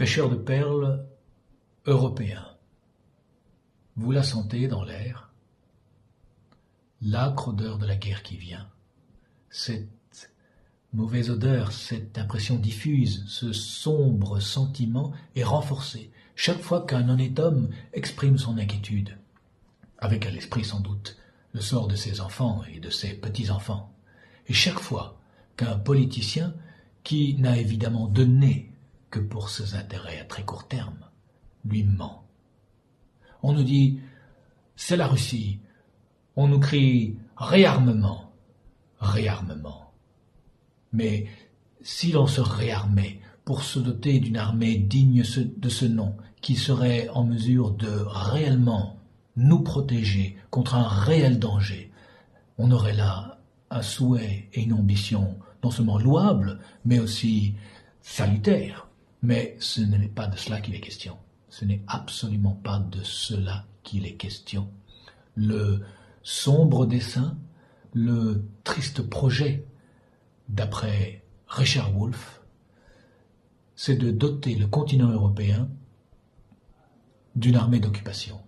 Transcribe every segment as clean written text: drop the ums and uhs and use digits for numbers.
Pêcheurs de perles européens, vous la sentez dans l'air, l'âcre odeur de la guerre qui vient, cette mauvaise odeur, cette impression diffuse, ce sombre sentiment est renforcé chaque fois qu'un honnête homme exprime son inquiétude, avec à l'esprit sans doute le sort de ses enfants et de ses petits-enfants, et chaque fois qu'un politicien qui n'a évidemment donné que pour ses intérêts à très court terme, lui ment. On nous dit « c'est la Russie », on nous crie « réarmement, réarmement ». Mais si l'on se réarmait pour se doter d'une armée digne de ce nom, qui serait en mesure de réellement nous protéger contre un réel danger, on aurait là un souhait et une ambition non seulement louable, mais aussi salutaire. Mais ce n'est pas de cela qu'il est question. Ce n'est absolument pas de cela qu'il est question. Le sombre dessein, le triste projet, d'après Richard Wolff, c'est de doter le continent européen d'une armée d'occupation.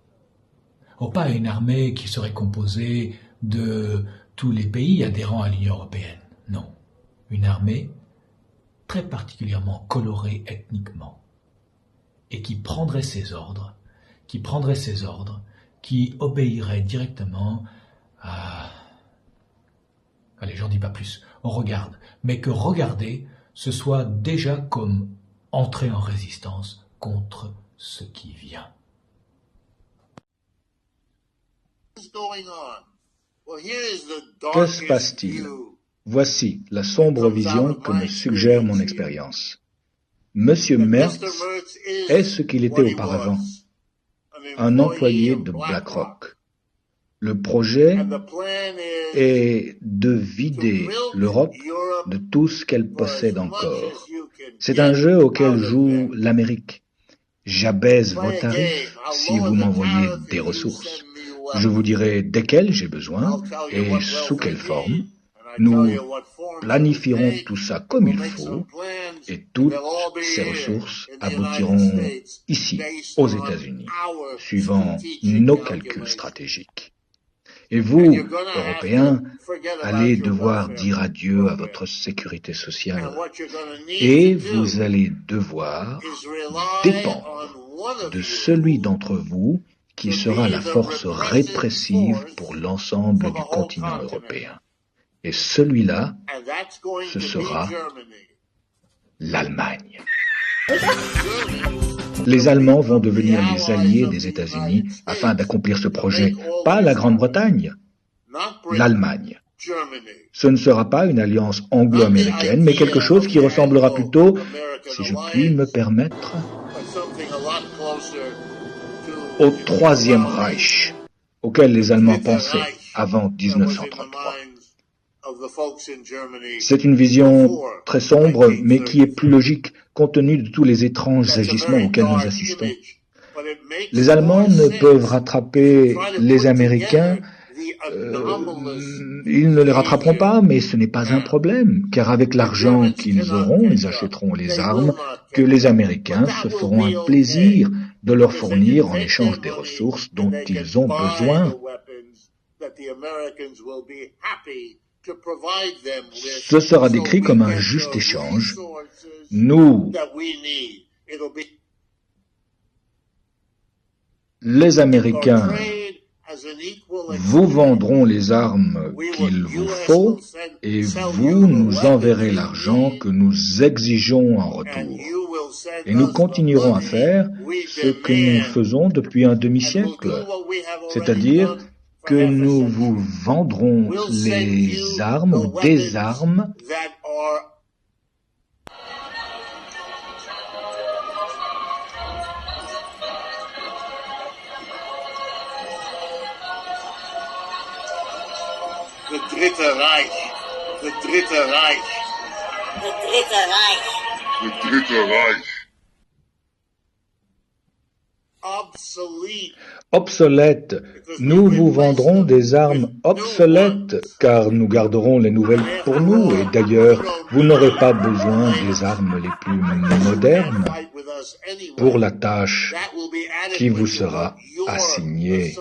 Pas une armée qui serait composée de tous les pays adhérents à l'Union européenne. Non, une armée très particulièrement colorée ethniquement et qui prendrait ses ordres, qui obéirait directement à... Allez, j'en dis pas plus, on regarde, mais que regarder, ce soit déjà comme entrer en résistance contre ce qui vient. Que se passe-t-il? Voici la sombre vision que me suggère mon expérience. Monsieur Merz est ce qu'il était auparavant, un employé de BlackRock. Le projet est de vider l'Europe de tout ce qu'elle possède encore. C'est un jeu auquel joue l'Amérique. J'abaisse vos tarifs si vous m'envoyez des ressources. Je vous dirai desquelles j'ai besoin et sous quelle forme. Nous planifierons tout ça comme il faut et toutes ces ressources aboutiront ici, aux États-Unis, suivant nos calculs stratégiques. Et vous, Européens, allez devoir dire adieu à votre sécurité sociale et vous allez devoir dépendre de celui d'entre vous qui sera la force répressive pour l'ensemble du continent européen. Et celui-là, ce sera l'Allemagne. Les Allemands vont devenir les alliés des États-Unis afin d'accomplir ce projet, pas la Grande-Bretagne, l'Allemagne. Ce ne sera pas une alliance anglo-américaine, mais quelque chose qui ressemblera plutôt, si je puis me permettre, au Troisième Reich, auquel les Allemands pensaient avant 1933. C'est une vision très sombre, mais qui est plus logique compte tenu de tous les étranges agissements auxquels nous assistons. Les Allemands ne peuvent rattraper les Américains, ils ne les rattraperont pas, mais ce n'est pas un problème, car avec l'argent qu'ils auront, ils achèteront les armes que les Américains se feront un plaisir de leur fournir en échange des ressources dont ils ont besoin. Ce sera décrit comme un juste échange. Nous, les Américains, vous vendrons les armes qu'il vous faut et vous nous enverrez l'argent que nous exigeons en retour. Et nous continuerons à faire ce que nous faisons depuis un demi-siècle, c'est-à-dire que nous vous vendrons les armes ou des armes Le Dritte Reich. Le Dritte Reich. Le Dritte Reich. Le Dritte Reich. obsolètes. Nous vous vendrons des armes obsolètes, car nous garderons les nouvelles pour nous, et d'ailleurs, vous n'aurez pas besoin des armes les plus modernes. pour la tâche qui vous sera assignée.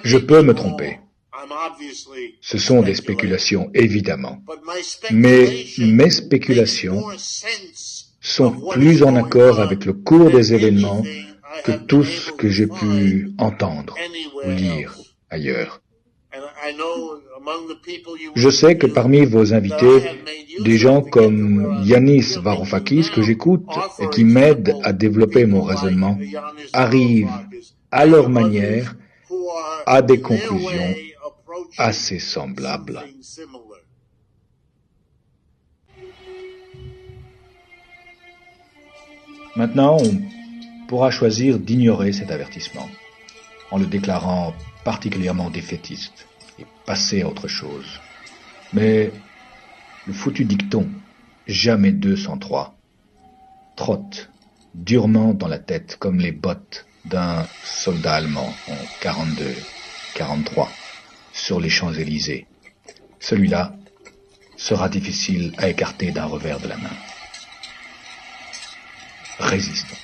Je peux me tromper. Ce sont des spéculations, évidemment. Mais mes spéculations sont plus en accord avec le cours des événements que tout ce que j'ai pu entendre ou lire ailleurs. Je sais que parmi vos invités, des gens comme Yanis Varoufakis, que j'écoute et qui m'aident à développer mon raisonnement, arrivent à leur manière à des conclusions assez semblables. Maintenant, on pourra choisir d'ignorer cet avertissement, en le déclarant particulièrement défaitiste, et passer à autre chose. Mais le foutu dicton « jamais 2 sans 3 » trotte durement dans la tête comme les bottes d'un soldat allemand en 42-43 sur les Champs-Élysées. Celui-là sera difficile à écarter d'un revers de la main. Résistons.